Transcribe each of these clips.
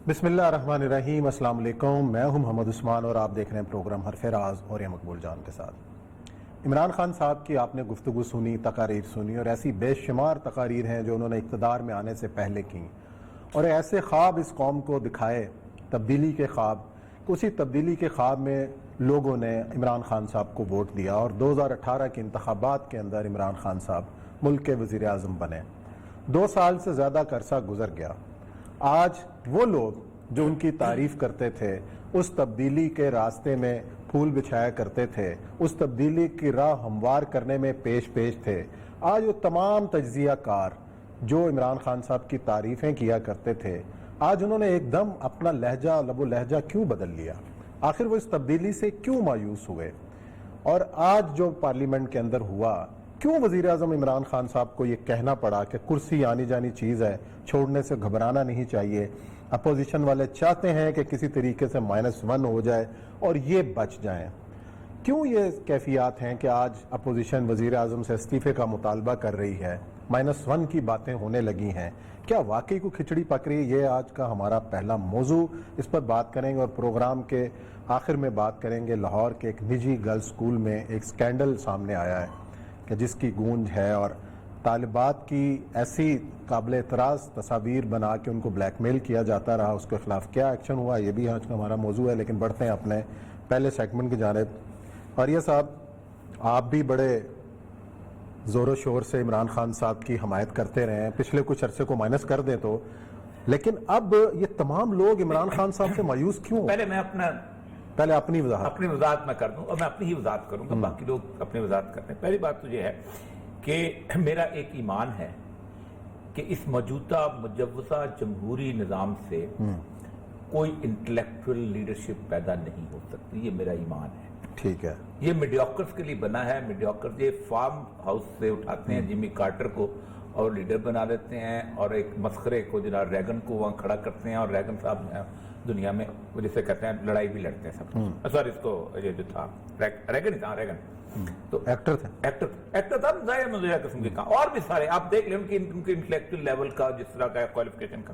بسم اللہ الرحمن الرحیم۔ السلام علیکم، میں ہوں محمد عثمان اور آپ دیکھ رہے ہیں پروگرام حرف راز اور یہ مقبول جان کے ساتھ۔ عمران خان صاحب کی آپ نے گفتگو سنی، تقاریر سنی، اور ایسی بے شمار تقاریر ہیں جو انہوں نے اقتدار میں آنے سے پہلے کی، اور ایسے خواب اس قوم کو دکھائے، تبدیلی کے خواب۔ اسی تبدیلی کے خواب میں لوگوں نے عمران خان صاحب کو ووٹ دیا اور 2018 کے انتخابات کے اندر عمران خان صاحب ملک کے وزیر اعظم بنے۔ 2 سال سے زیادہ کا عرصہ گزر گیا۔ آج وہ لوگ جو ان کی تعریف کرتے تھے، اس تبدیلی کے راستے میں پھول بچھایا کرتے تھے، اس تبدیلی کی راہ ہموار کرنے میں پیش تھے، آج وہ تمام تجزیہ کار جو عمران خان صاحب کی تعریفیں کیا کرتے تھے، آج انہوں نے ایک دم اپنا لہجہ، لب و لہجہ کیوں بدل لیا؟ آخر وہ اس تبدیلی سے کیوں مایوس ہوئے؟ اور آج جو پارلیمنٹ کے اندر ہوا، کیوں وزیر اعظم عمران خان صاحب کو یہ کہنا پڑا کہ کرسی آنی جانی چیز ہے، چھوڑنے سے گھبرانا نہیں چاہیے؟ اپوزیشن والے چاہتے ہیں کہ کسی طریقے سے -1 ہو جائے اور یہ بچ جائیں۔ کیوں یہ کیفیات ہیں کہ آج اپوزیشن وزیر اعظم سے استعفے کا مطالبہ کر رہی ہے، -1 کی باتیں ہونے لگی ہیں؟ کیا واقعی کو کھچڑی پک رہی ہے؟ یہ آج کا ہمارا پہلا موضوع، اس پر بات کریں گے، اور پروگرام کے آخر میں بات کریں گے لاہور کے ایک نجی گرلز اسکول میں ایک سکینڈل سامنے آیا ہے کہ جس کی گونج ہے، اور طالبات کی ایسی قابل اعتراض تصاویر بنا کے ان کو بلیک میل کیا جاتا رہا، اس کے خلاف کیا ایکشن ہوا، یہ بھی آج کا ہمارا موضوع ہے۔ لیکن بڑھتے ہیں اپنے پہلے سیگمنٹ کی جانب۔ اور یہ صاحب، آپ بھی بڑے زور و شور سے عمران خان صاحب کی حمایت کرتے رہے ہیں، پچھلے کچھ عرصے کو مائنس کر دیں تو، لیکن اب یہ تمام لوگ عمران خان صاحب سے مایوس کیوں؟ پہلے اپنی وضاحت میں کر دوں، اور میں اپنی ہی وضاحت کروں گا، باقی لوگ اپنی وضاحت کرتے ہیں۔ پہلی بات تو یہ ہے کہ میرا ایک ایمان ہے کہ اس موجودہ مجوزہ جمہوری نظام سے کوئی انٹلیکچوئل لیڈرشپ پیدا نہیں ہو سکتی، یہ میرا ایمان ہے۔ ٹھیک ہے، یہ میڈیوکرز کے لیے بنا ہے۔ میڈیوکرز یہ فارم ہاؤس سے اٹھاتے ہیں جمی کارٹر کو اور لیڈر بنا دیتے ہیں، اور ایک مسخرے کو جناب ریگن کو وہاں کھڑا کرتے ہیں، اور ریگن صاحب دنیا میں جسے کہتے ہیں لڑائی بھی لڑتے ہیں سب، سوری اس کو یہ جو تھا ریگن ہی تھا، ریگن تو ایکٹر تھا مزاحیہ قسم کے کام، اور بھی سارے آپ دیکھ لیں ان کے انٹلیکچوئل لیول کا، جس طرح کا کوالیفیکیشن کا۔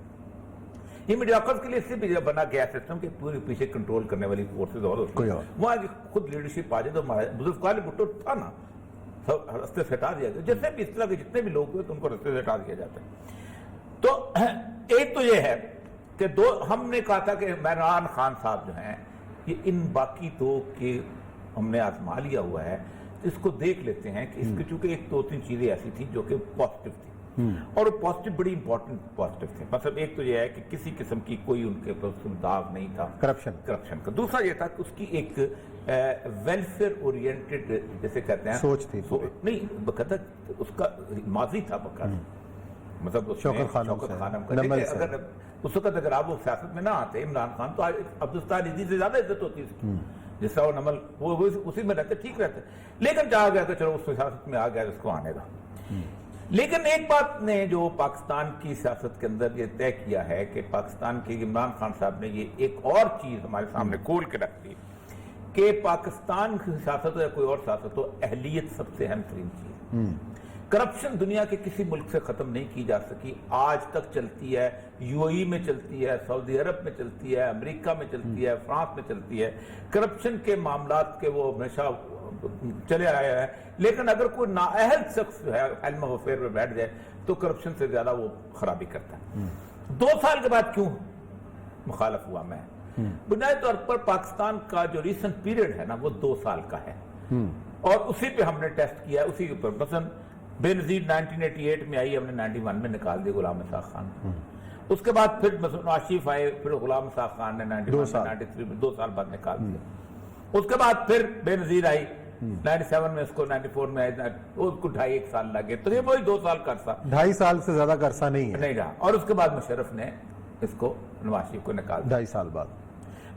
یہ میڈیوکرز کے لیے اس سے بھی بنا گیا سسٹم کہ پورے پیچھے کنٹرول کرنے والی فورسز اور وہاں خود لیڈرشپ آ جائے۔ تو بزرگ بھٹو تھا نا، رستے سے ہٹا دیا گیا، جیسے بھی اس طرح کے جتنے بھی لوگ ہوئے تو ان کو رستے سے ہٹا دیا جاتا ہے۔ تو ایک تو یہ ہے کہ ہم نے کہا تھا کہ عمران خان صاحب جو ہیں، یہ ان باقی دو کے ہم نے آزما لیا ہوا ہے، اس کو دیکھ لیتے ہیں کہ اس کے چونکہ 1-2-3 چیزیں ایسی تھیں جو کہ پازیٹیو تھی، اور پازیٹیو بڑی امپورٹنٹ پازیٹیو تھے۔ مطلب ایک تو یہ ہے کہ کسی قسم کی کوئی ان کے پاس داغ نہیں تھا کرپشن کا۔ دوسرا یہ تھا کہ اس کی ایک ویلفیئر اورینٹڈ جیسے کہتے ہیں سوچ تھی، نہیں بقدر اس کا ماضی تھا بقدر، مطلب شوکت خانم اگر اس وقت اگر آپ وہ سیاست میں نہ آتے عمران خان تو عبدالستار عزیز سے زیادہ عزت ہوتی ہے، جس طرح وہ نمل وہ اسی میں رہتے، ٹھیک رہتے، لیکن چاہا گیا کہ چلو اس سیاست میں آ گیا اس کو آنے گا۔ لیکن ایک بات نے جو پاکستان کی سیاست کے اندر یہ طے کیا ہے کہ پاکستان کے عمران خان صاحب نے یہ ایک اور چیز ہمارے سامنے کھول کے رکھ دی کہ پاکستان کی سیاست ہو یا کوئی اور سیاست ہو، اہلیت سب سے اہم ترین چیز۔ کرپشن دنیا کے کسی ملک سے ختم نہیں کی جا سکی، آج تک چلتی ہے، UAE میں چلتی ہے، سعودی عرب میں چلتی ہے، امریکہ میں چلتی ہے، فرانس میں چلتی ہے۔ کرپشن کے معاملات کے وہ ہمیشہ چلے آیا ہے، لیکن اگر کوئی نااہل شخص جو ہے ہیلم آف افیئر میں بیٹھ جائے تو کرپشن سے زیادہ وہ خرابی کرتا ہے۔ 2 سال کے بعد کیوں مخالف ہوا میں؟ بنیادی طور پر پاکستان کا جو ریسنٹ پیریڈ ہے نا وہ 2 سال کا ہے، اور اسی پہ ہم نے ٹیسٹ کیا ہے، اسی کے اوپر۔ مثلا بے نظیر 1988 میں آئی، ہم نے 91 میں نکال دی غلام اسحاق خان، اس کے بعد پھر مثلا آصف آئے، پھر غلام اسحاق خان نے 93 میں 2 سال بعد نکال دیا، اس کے بعد پھر بے نظیر آئی 97 میں، اس کو 94 میں آئی، اس کو 2.5 سال لگے، تو یہ وہی 2 سال کا عرصہ، 2.5 سال سے زیادہ کا عرصہ نہیں رہا۔ اور اس کے بعد مشرف نے اس کو، نواز شریف کو نکال 2.5 سال بعد،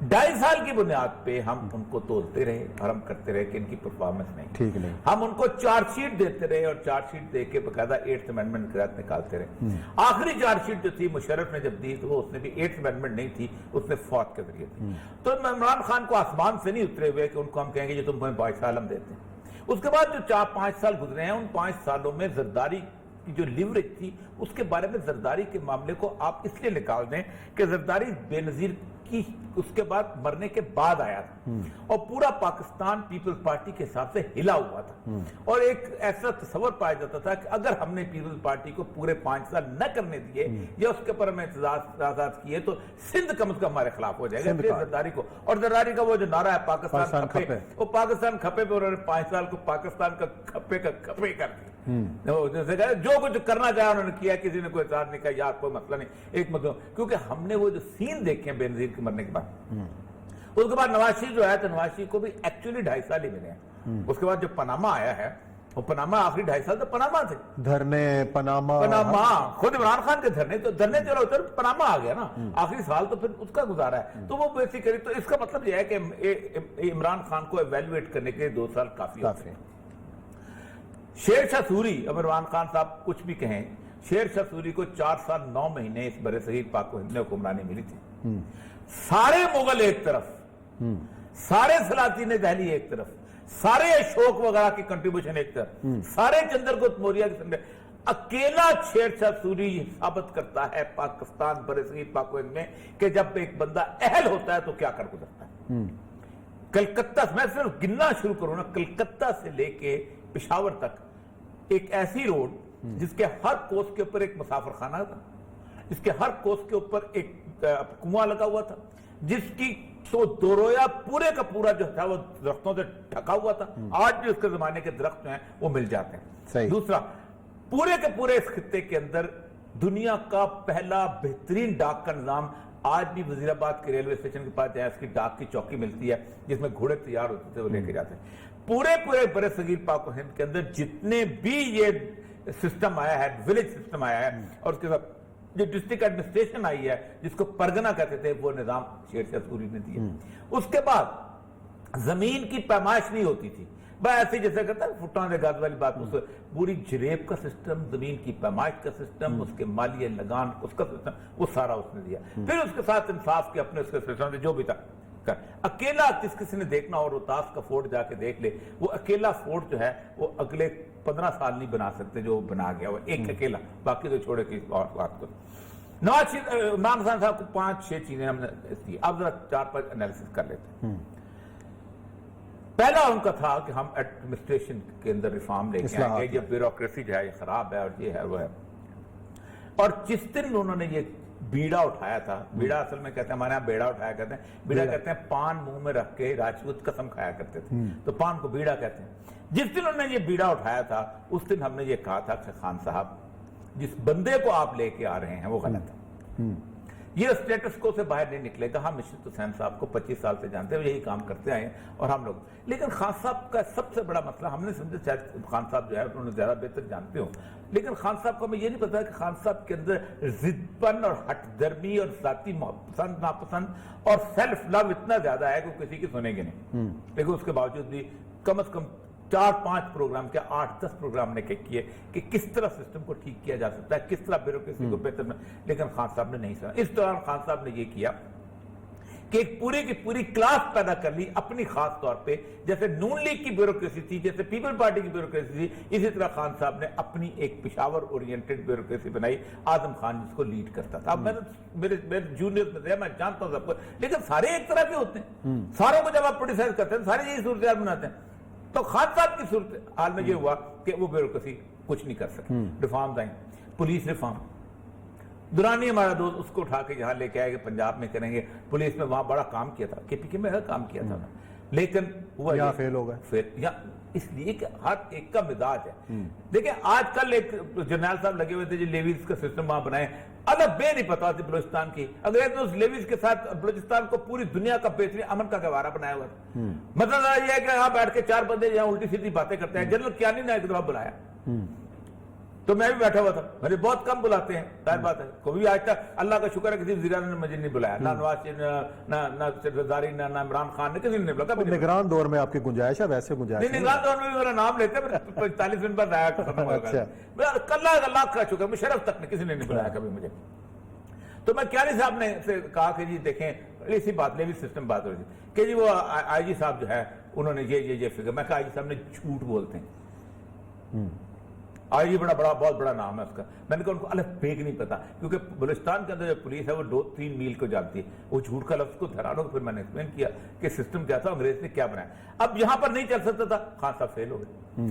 2.5 سال کی بنیاد پہ ہم ان کو تولتے رہے اور ہم کرتے رہے کہ ان کی پرفارمنس نہیں ٹھیک نہیں، ہم ان کو چارج شیٹ دیتے رہے، اور چارج شیٹ دے کے باقاعدہ 8th امینڈمنٹ کے ساتھ نکالتے رہے۔ آخری چارج شیٹ جو تھی مشرف نے جب دی تو وہ اس نے بھی 8th امینڈمنٹ نہیں تھی، اس نے فوت کے ذریعے دی۔ تو عمران خان کو آسمان سے نہیں اترے ہوئے کہ ان کو ہم کہیں گے جو تم 22 سال ہم دیتے ہیں۔ اس کے بعد جو 4-5 سال گزرے ہیں، ان 5 سالوں میں زرداری کی جو لیوریج تھی اس کے بارے میں زرداری کے معاملے کو آپ اس لیے نکال دیں کہ زرداری بے نظیر کی اس کے بعد مرنے کے بعد آیا تھا اور پورا پاکستان پیپلز پارٹی کے حساب سے ہلا ہوا تھا اور ایک ایسا تصور پایا جاتا تھا کہ اگر ہم نے پیپلز پارٹی کو پورے 5 سال نہ کرنے دیے یا اس کے اوپر ہمیں اعتراضات کیے تو سندھ کم از کم ہمارے خلاف ہو جائے گا زرداری کو. اور زرداری کا وہ جو نعرہ ہے پاکستان کھپے, وہ پاکستان کھپے پہ انہوں نے 5 سال کو پاکستان کا کھپے کر دیا. جو کچھ کرنا چاہا انہوں نے کیا, کسی نے کوئی اعتراض نہیں کہا, یار کوئی مسئلہ نہیں, ایک مطلب کیونکہ ہم نے وہ جو سین دیکھے ہیں بے نظیر کے مرنے کے بعد, اس کے بعد نواز شریف جو ہے تو نواز شریف کو بھی ایکچولی 2.5 سال ہی ملے ہیں. اس کے بعد جو پاناما آیا ہے, وہ پاناما آخری 2.5 سال تو پاناما تھے, دھرنے پاناما خود عمران خان کے دھرنے چلو ادھر پاناما آ گیا نا, آخری سال تو پھر اس کا گزارا ہے. تو وہ بیسیکلی تو اس کا مطلب یہ ہے کہ عمران خان کو ایویلویٹ کرنے کے 2 سال کافی ہیں. شیر شاہ سوری, اب عمران خان صاحب کچھ بھی کہیں, شیر شاہ سوری کو 4 سال 9 مہینے اس بر صغیر پاک و ہند میں حکمرانی ملی تھی. سارے مغل ایک طرف, سارے سلاطین دہلی ایک طرف, سارے اشوک وغیرہ کی کنٹریبیوشن ایک طرف, سارے چندرگپت موریہ کے سنگے, اکیلا شیر شاہ سوری یہ ثابت کرتا ہے پاکستان بر صغیر پاک و ہند میں کہ جب ایک بندہ اہل ہوتا ہے تو کیا کر گزرتا ہے. کلکتہ, میں صرف گننا شروع کروں نا, کلکتہ سے لے کے پشاور تک ایک ایسی روڈ جس کے ہر کوس کے اوپر ایک مسافر خانہ تھا, جس کے ہر کوس کے اوپر ایک کنواں لگا ہوا تھا, جس کی تو دورویا پورے کا پورا جو تھا وہ درختوں سے ڈھکا ہوا تھا. آج بھی اس کے زمانے کے درخت جو ہیں وہ مل جاتے ہیں. دوسرا, پورے کے پورے اس خطے کے اندر دنیا کا پہلا بہترین ڈاک کا نظام آج بھی وزیر آباد کے ریلوے اسٹیشن کے پاس جہاں اس کی ڈاک کی چوکی ملتی ہے جس میں گھوڑے تیار ہوتے تھے وہ لے کے جاتے ہیں. پورے بر صغیر پاک و ہند کے اندر جتنے بھی یہ سسٹم آیا ہے, ولیج سسٹم آیا ہے, اور اس کے بعد جو ڈسٹرکٹ ایڈمنسٹریشن آئی ہے جس کو پرگنا کہتے تھے, وہ نظام شیر شاہ سوری نے دیا. اس کے بعد زمین کی پیمائش نہیں ہوتی تھی, بھائی ایسے جیسے کہتا ہے فٹان دے گاز والی بات, اس پوری جریب کا سسٹم, زمین کی پیمائش کا سسٹم, اس کے مالیہ لگان اس کا سسٹم, وہ سارا اس نے دیا. پھر اس کے ساتھ انصاف کے اپنے اس کے سسٹم جو بھی تھا. اکیلا کسی نے دیکھنا اور روہتاس کا فورٹ جا کے دیکھ لے, وہ اکیلا فورٹ جو ہے وہ اگلے 15 سال نہیں بنا سکتے جو بنا گیا وہ ایک اکیلا, باقی تو چھوڑے کی بات کو. نواز شریف, عمران خان صاحب کو 5-6 چیزیں ہم نے اس کی, اب ذرا 4-5 انالیسس کر لیتے ہیں. پہلا ان کا تھا کہ ہم ایڈمنسٹریشن کے اندر ریفارم لے کے آئیں گے, یہ بیوروکریسی جو ہے یہ خراب ہے اور یہ ہے وہ ہے. اور جس دن انہوں نے یہ بیڑا اٹھایا تھا, بیڑا اصل میں کہتے ہیں ہمارے یہاں بیڑا اٹھایا کہتے ہیں, بیڑا کہتے ہیں پان منہ میں رکھ کے راجپوت قسم کھایا کرتے تھے, تو پان کو بیڑا کہتے ہیں. جس دن انہوں نے یہ بیڑا اٹھایا تھا اس دن ہم نے یہ کہا تھا کہ خان صاحب جس بندے کو آپ لے کے آ رہے ہیں وہ غلط ہے, یہ اسٹیٹس کو سے باہر نہیں نکلے گا. ہم مشرت حسین صاحب کو 25 سال سے جانتے ہیں, یہی کام کرتے آئے ہیں اور ہم لوگ. لیکن خان صاحب کا سب سے بڑا مسئلہ ہم نے سمجھا, شاید خان صاحب جو ہے انہوں نے زیادہ بہتر جانتے ہوں, لیکن خان صاحب کو ہمیں یہ نہیں پتا کہ خان صاحب کے اندر ضد پن اور ہٹ درمی اور ذاتی پسند ناپسند اور سیلف لو اتنا زیادہ ہے کہ وہ کسی کی سنیں گے نہیں. لیکن اس کے باوجود بھی کم از کم 4-5 پروگرام کیا 8-10 پروگرام نے کیے کہ کس طرح سسٹم کو ٹھیک کیا جا سکتا ہے, کس طرح بیوروکریسی کو بہتر. لیکن خان صاحب نے نہیں سنا. اس دوران خان صاحب نے یہ کیا کہ ایک پوری کی پوری کلاس پیدا کر لی اپنی خاص طور پہ, جیسے نون لیگ کی بیوروکریسی تھی, جیسے پیپل پارٹی کی بیوروکریسی تھی, اسی طرح خان صاحب نے اپنی ایک پشاور اورینٹڈ بیوروکریسی بنائی. اعظم خان جس کو لیڈ کرتا تھا. اب میرے جونیئر میں تھے, میں جانتا ہوں سب کو, لیکن سارے ایک طرح کے ہوتے ہیں. ساروں کو جب آپ پروڈیوسائز کرتے ہیں سارے یہی صورتحال بناتے ہیں. تو خان صاحب کی صورتحال میں یہ ہوا کہ وہ بیوروکریسی کچھ نہیں کر سکے. ریفارمز آئیں, پولیس ریفارم, درانی ہمارا دوست اس کو اٹھا کے یہاں لے کے آئے کہ پنجاب میں کریں گے. پولیس میں وہاں بڑا کام کیا تھا, کے پی کے میں کام کیا تھا, لیکن وہ یہاں فیل ہو گئے. اس لیے کہ ہر ایک کا مزاج ہے. دیکھیں آج کل ایک جرنیل صاحب لگے ہوئے تھے جو لیویز کا سسٹم وہاں بنائے, ادب بے نہیں پتا تھی بلوچستان کی, اگر اس لیویز کے ساتھ بلوچستان کو پوری دنیا کا بہترین امن کا گہوارہ بنایا ہوا تھا. مطلب یہ ہے کہ یہاں بیٹھ کے 4 بندے یہاں الٹی سیدھی باتیں کرتے ہیں. جنرل کیانی نے ایک دفعہ بلایا تو میں بھی بیٹھا ہوا تھا, مجھے بہت کم بلاتے ہیں, ظاہر بات ہے. کوئی آج تک اللہ کا شکر ہے کسی وزیر اعظم نے مجھے نہیں بلایا, نہ نواز شریف, نہ زرداری, نہ عمران خان نے, کسی نے نہیں بلایا. نگران دور میں آپ کی گنجائش ہے, ویسے گنجائش نہیں, نگران دور میں بھی میرا نام لیتے ہیں, 45 منٹ بعد آیا ختم ہو گیا. اللہ کا شکر, مشرف تک نے کسی نے نہیں بلایا کبھی مجھے. تو میں کیانی صاحب نے کہا کہ جی دیکھیں اسی بات لیوی سسٹم بات ہو رہی تھی کہ جی وہ آئی جی صاحب جو ہے انہوں نے یہ فکر. میں کہا آئی جی صاحب نے جھوٹ بولتے ہیں, آج یہ بہت بڑا نام ہے اس کا. میں نے کہا ان کو الف بیگ نہیں پتا, کیونکہ بلوچستان کے اندر جو پولیس ہے وہ 2-3 میل کو جانتی ہے. وہ جھوٹ کا لفظ کو دھرانوں کو پھر میں نے ایکسپلین کیا کہ سسٹم کیا تھا, انگریز نے کیا بنایا. اب یہاں پر نہیں چل سکتا تھا, خان صاحب فیل ہو گئے.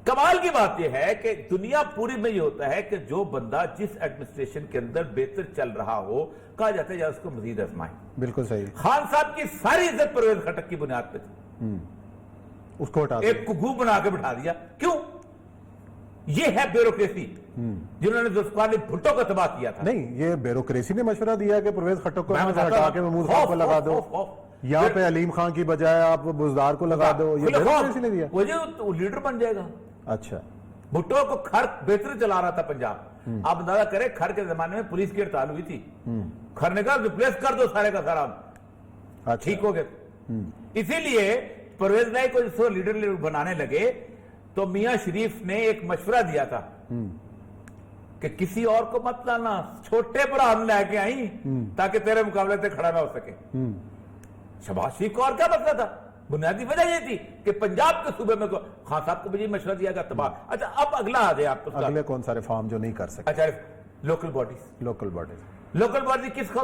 کمال کی بات یہ ہے کہ دنیا پوری میں یہ ہوتا ہے کہ جو بندہ جس ایڈمنسٹریشن کے اندر بہتر چل رہا ہو, کہا جاتا ہے یا اس کو مزید آزمائیں. بالکل صحیح. خان صاحب کی ساری عزت پرویز خٹک کی بنیاد پہ تھی, اس کو ہٹا دیا, ایک کگو بنا کے بٹھا دیا. کیوں؟ یہ ہے بیوروکریسی جنہوں نے ذوالفقار علی بھٹو کو تباہ کیا تھا. نہیں, یہ بیوروکریسی نے مشورہ دیا کہ پرویز خٹک کو ہٹا کے محمود خان کو لگا دو, یہاں پہ علیم خان کی بجائے آپ بزدار کو لگا دو, یہ بیوروکریسی نے دیا. وہ لیڈر بن جائے گا. اچھا, بھٹو کو کھر بہتر چلا رہا تھا پنجاب. آپ اندازہ کریں کھر کے زمانے میں پولیس کی ہڑتال ہوئی تھی, کھر نے کہا ریپلیس کر دو سارے کا سارا, ٹھیک ہو گئے. اسی لیے پرویز رائی کو جس کو لیڈر بنانے لگے تو میاں شریف نے ایک مشورہ دیا تھا کہ کسی اور کو مت لانا, چھوٹے پر ہم لے کے آئیں تاکہ تیرے مقابلے سے کھڑا نہ ہو سکے. شہباز شریف کو اور کیا مسئلہ تھا؟ بنیادی وجہ یہ تھی کہ پنجاب کے صوبے میں خان صاحب کو بھی مشورہ دیا گیا تباہ. اچھا اب اگلا آ جائے آپ, اگلے کون سارے فارم جو نہیں کر سکتے؟ اچھا لوکل باڈیز کس کو؟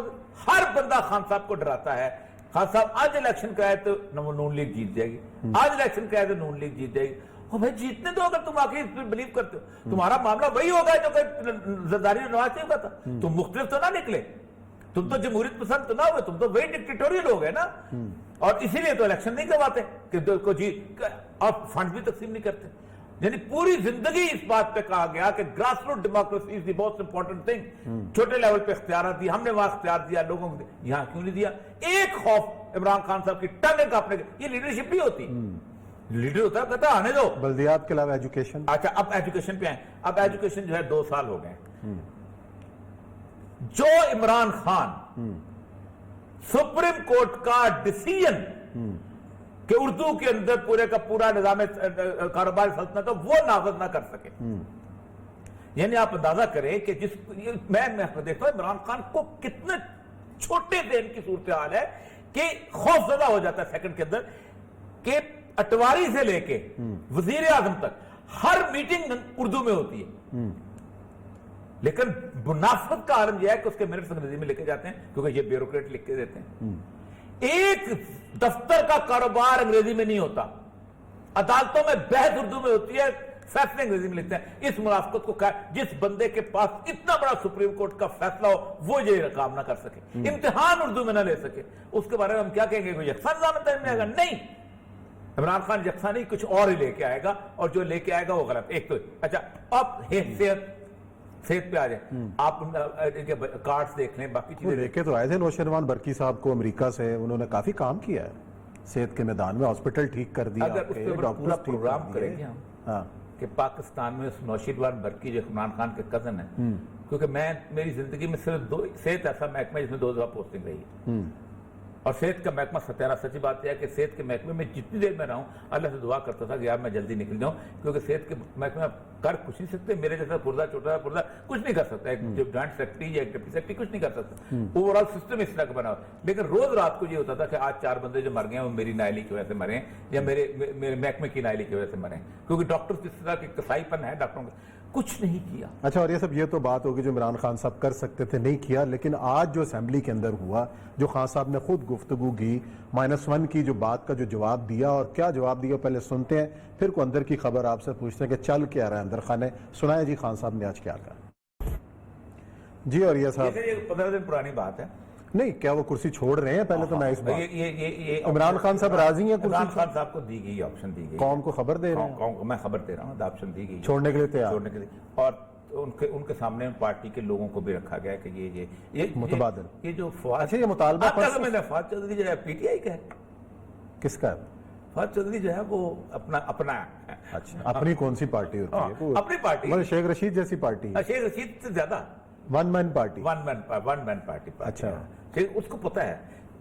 ہر بندہ خان صاحب کو ڈراتا ہے. خان صاحب آج الیکشن کا ہے تو نون لیگ جیت جائے گی, آج الیکشن کا ہے تو نون لیگ جیت جائے گی. بھائی جیتنے دو, اگر تم آخر اس پر بلیو کرتے ہو. تمہارا معاملہ وہی ہوگا جو کہ زرداری نواز شریف کا تھا. تم مختلف تو نہ نکلے, تم تو جمہوریت پسند تو نہ ہوئے, تم تو وہی ڈکٹیٹوریل ہو گئے نا. اور اسی لیے تو الیکشن نہیں کرواتے کہ اور فنڈ بھی تقسیم نہیں کرتے. یعنی پوری زندگی اس بات پہ کہا گیا کہ grass root democracy is the most important thing. چھوٹے لیول پہ اختیارات دی, ہم نے وہاں اختیار دیا لوگوں کو, یہاں کیوں نہیں دیا؟ ایک خوف عمران خان صاحب کی ٹنگ کاپنے کے. یہ لیڈرشپ بھی ہوتی, لیڈر ہوتا ہے کہتا آنے دو. بلدیات کے علاوہ ایجوکیشن. اچھا اب ایجوکیشن پہ آئیں. اب ایجوکیشن جو ہے 2 سال ہو گئے. جو عمران خان سپریم کورٹ کا ڈیسیژن کہ اردو کے اندر پورے کا پورا نظام کاروبار سلطنت وہ نافذ نہ کر سکے, یعنی آپ اندازہ کریں کہ جس میں دیکھتا ہوں عمران خان کو کتنے چھوٹے ذہن کی صورتحال ہے کہ خوف زدہ ہو جاتا ہے سیکنڈ کے اندر کہ اٹواری سے لے کے وزیر اعظم تک ہر میٹنگ اردو میں ہوتی ہے. لیکن منافقت کا عالم یہ ہے کہ اس کے منٹس انگریزی میں لکھے جاتے ہیں کیونکہ یہ بیوروکریٹ لکھ کے دیتے ہیں. ایک دفتر کا کاروبار انگریزی میں نہیں ہوتا, عدالتوں میں بحث اردو میں ہوتی ہے, فیصلے انگریزی میں لکھتے ہیں. اس منافقت کو جس بندے کے پاس اتنا بڑا سپریم کورٹ کا فیصلہ ہو وہ یہ کام نہ کر سکے, امتحان اردو میں نہ لے سکے, اس کے بارے میں ہم کیا کہیں گے؟ کوئی یکساں نظام تعین آئے گا؟ نہیں, عمران خان یکساں نہیں, کچھ اور ہی لے کے آئے گا, اور جو لے کے آئے گا وہ غلط. ایک تو اچھا اب صحت پہ آ جائیں. آپ کارڈز دیکھ لیں, باقی چیزیں لے کے تو آئے تھے نوشروان برکی صاحب کو امریکہ سے, انہوں نے کافی کام کیا ہے صحت کے میدان میں, ہاسپٹل ٹھیک کر دیا. اگر اس پہ پورا پروگرام کریں گے ہم کہ پاکستان میں نوشروان برکی جو عمران خان کے کزن ہے, کیونکہ میری زندگی میں صرف صحت ایسا محکمہ جس میں 2 دفعہ پوسٹنگ رہی ہے, اور صحت کا محکمہ ستیرہ. سچی بات یہ ہے کہ صحت کے محکمے میں جتنی دیر میں رہا ہوں اللہ سے دعا کرتا تھا کہ یار میں جلدی نکل جاؤں, کیونکہ صحت کے محکمے کر کچھ نہیں سکتے. میرے جیسا پردہ چھوٹا پردہ کچھ نہیں کر سکتا, ایک جوائنٹ سیکرٹری یا ایک ڈپٹی سیکرٹری کچھ نہیں کر سکتا. اوور آل سسٹم اس طرح کا بنا ہوا. لیکن روز رات کو یہ ہوتا تھا کہ آج 4 بندے جو مر گئے ہیں وہ میری نااہلی کی وجہ سے مرے ہیں یا میرے محکمے کی نااہلی کی وجہ سے مرے ہیں, کیونکہ ڈاکٹر جس طرح کی کسائی پن ہے ڈاکٹروں کا, کچھ نہیں کیا. اچھا, اور یہ سب یہ تو بات ہوگی جو عمران خان صاحب کر سکتے تھے نہیں کیا, لیکن آج جو اسمبلی کے اندر ہوا, جو خان صاحب نے خود گفتگو کی, -1 کی جو بات کا جو جواب دیا, اور کیا جواب دیا پہلے سنتے ہیں, پھر کو اندر کی خبر آپ سے پوچھتے ہیں کہ چل کیا رہا ہے اندر خانے. سنائیں جی خان صاحب نے آج کیا کہا. جی اور یہ صاحب 15 دن پرانی بات ہے. نہیں, کیا وہ کرسی چھوڑ رہے ہیں؟ پہلے تو میں اس بات عمران خان صاحب راضی ہیں؟ عمران خان صاحب کو دی گئی آپشن دی گئی, قوم کو خبر دے رہے ہیں, قوم کو میں خبر دے رہا ہوں, آپشن دی گئی چھوڑنے کے لیے تیار, چھوڑنے کے لیے. اور ان کے سامنے پارٹی کے لوگوں کو بھی رکھا گیا کہ یہ متبادل, یہ جو فواد. اچھا, یہ مطالبہ فواد چودھری جو ہے پی ٹی آئی کا ہے. کس کا ہے؟ فواد چودھری جو ہے وہ اپنا اچھا, اپنی کون سی پارٹی ہوتی ہے؟ اپنی پارٹی, شیخ رشید جیسی پارٹی, شیخ رشید سے زیادہ one main party. One main party. اچھا, اس کو پتا ہے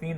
3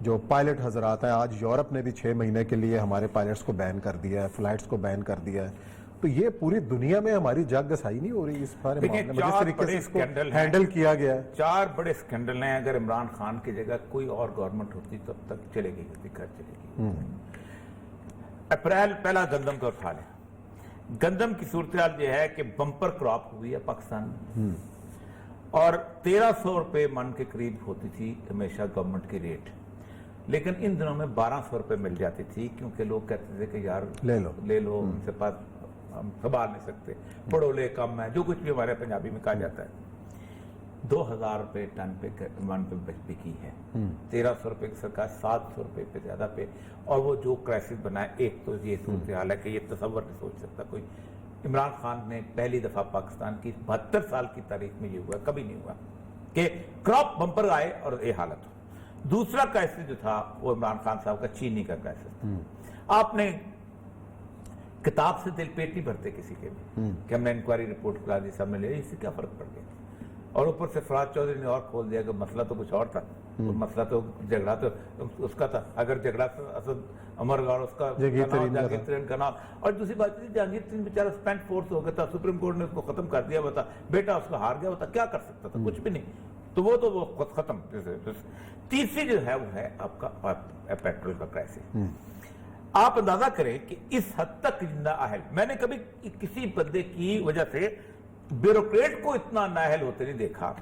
جو پائلٹ حضرات ہیں، آج یورپ نے بھی 6 مہینے کے لیے ہمارے پائلٹس کو بین کر دیا ہے، فلائٹس کو بین کر دیا ہے، تو یہ پوری دنیا میں ہماری جگ گسائی نہیں ہو رہی اس بارے میں؟ جس طریقے سے اس کو ہینڈل کیا گیا ہے، 4 بڑے اسکینڈل ہیں. اگر عمران خان کی جگہ کوئی اور گورنمنٹ ہوتی تب تک چلے گی، گھر چلے گی. اپریل پہلا گندم کا اٹھا لیں. گندم کی صورتحال یہ ہے کہ بمپر کراپ ہوئی ہے پاکستان میں، اور 1300 روپے من کے قریب ہوتی تھی ہمیشہ گورنمنٹ کی ریٹ، لیکن ان دنوں میں 1200 روپے مل جاتی تھی، کیونکہ لوگ کہتے تھے کہ یار لے لو ان سے پاس ہم سنبھال نہیں سکتے، پڑھو لے کم ہے، جو کچھ بھی ہمارے پنجابی میں کہا جاتا ہے. 2000 روپے ٹن پہ من پہ بکی ہے. 1300 روپے کی سرکار 700 روپے پہ زیادہ پہ. اور وہ جو کرائسس بنا ہے، ایک تو یہ صورتحال ہے کہ یہ تصور نہیں سوچ سکتا کوئی. عمران خان نے پہلی دفعہ پاکستان کی 72 سال کی تاریخ میں یہ ہوا، کبھی نہیں ہوا کہ کراپ بمپر آئے اور یہ حالت ہو. دوسرا کرائسس جو تھا وہ عمران خان صاحب کا چینی کا کرائسس تھا. آپ نے کتاب سے دل پیٹ نہیں بھرتے کسی کے بھی کہ ہم نے انکوائری رپورٹ کرا دی، سب نے لے، اس سے کیا فرق پڑ گیا. اور اوپر سے فراز چودھری نے اور کھول دیا کہ مسئلہ تو کچھ اور تھا، مسئلہ تو جھگڑا تو اس کا تھا. اگر جھگڑا اسد عمر اور اس کا جہانگیر ترین کا نام. اور دوسری بات یہ جہانگیر ترین بیچارہ سپینڈ فورس ہو گیا تھا، سپریم کورٹ نے اس کو ختم کر دیا ہوا تھا، بیٹا اس کا ہار گیا ہوتا، کیا کر سکتا تھا؟ کچھ بھی نہیں. تو وہ خود ختم. تیسری جو ہے وہ ہے آپ کا پیٹرول کا کرائسس. آپ اندازہ کریں کہ اس حد تک نااہل میں نے کبھی کسی بندے کی وجہ سے بیوروکریٹ کو اتنا نااہل ہوتے نہیں دیکھا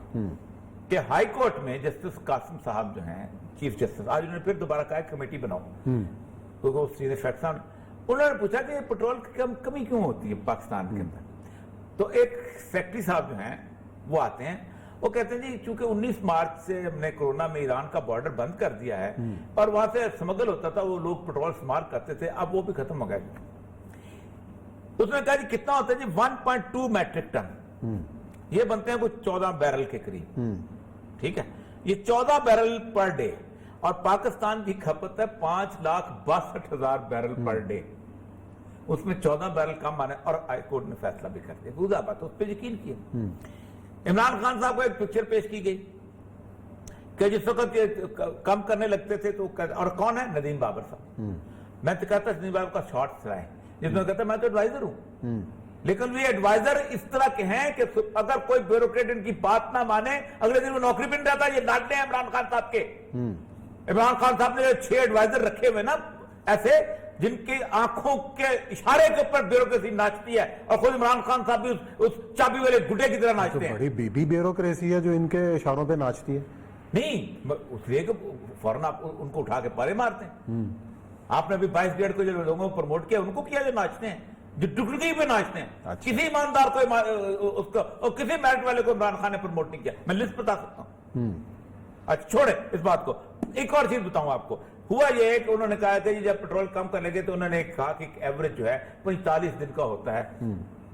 کہ ہائی کورٹ میں جسٹس قاسم صاحب جو ہیں چیف جسٹس، آج انہوں نے پھر دوبارہ کہا کمیٹی بناؤ، کیونکہ سیدھے فیکٹس انہوں نے پوچھا کہ پیٹرول کی کمی کیوں ہوتی ہے پاکستان کے اندر. تو ایک سیکرٹری صاحب جو ہیں وہ آتے ہیں، وہ کہتے ہیں جی چونکہ 19 مارچ سے ہم نے کورونا میں ایران کا بارڈر بند کر دیا ہے اور وہاں سے سمگل ہوتا تھا، وہ لوگ پیٹرول استعمال کرتے تھے، اب وہ بھی ختم ہو گئے. اس نے کہا جی کتنا ہوتا ہے؟ جی 1.2 میٹرک ٹن، یہ بنتے ہیں کچھ 14 بیرل کے قریب. ٹھیک ہے، یہ 14 بیرل پر ڈے، اور پاکستان کی کھپت ہے 5,62,000 بیرل پر ڈے. اس میں 14 بیرل کم آنے، اور ہائی کورٹ نے فیصلہ بھی کر دیا. گزا بات، اس پہ یقین کیا. عمران خان صاحب کو ایک پکچر پیش کی گئی کہ جس وقت یہ کم کرنے لگتے تھے تو، اور کون ہے؟ ندیم بابر صاحب. میں تو کہتا ندیم بابر کا شارٹ سرائے، جس میں کہتا میں تو ایڈوائزر ہوں، لیکن یہ ایڈوائزر اس طرح کے ہیں کہ اگر کوئی بیوروکریٹ ان کی بات نہ مانے اگلے دن وہ نوکری پہ نہیں جاتا. یہ ڈانٹتے ہیں عمران خان صاحب کے. عمران خان صاحب نے 6 ایڈوائزر رکھے ہوئے نا ایسے، جن کی آنکھوں کے اشارے کے اوپر بیوروکریسی ناچتی ہے، اور خود عمران خان صاحب بھی اس چابی والے گڈے کی طرح ناچتے ہیں. بڑی بی بیوروکریسی ہے جو ان کے اشاروں پہ ناچتی ہے. نہیں، اس لیے کہ فوراً آپ ان کو اٹھا کے پارے مارتے ہیں. آپ نے ابھی 22 ڈیڑھ کو جو لوگوں کو پروموٹ کیا، ان کو کیا جو ناچتے ہیں، جو ٹکڑی پہ ناچتے ہیں. کسی ایماندار کو اور کسی میرٹ والے کو عمران خان نے پروموٹ نہیں کیا. میں لسٹ بتا سکتا ہوں. اچھا چھوڑے اس بات کو. ایک اور چیز بتاؤں آپ کو. ہوا یہ ہے کہ انہوں نے کہا کہ جب پیٹرول کم کرنے گے تو انہوں نے کہا کہ ایوریج جو ہے 45 دن کا ہوتا ہے،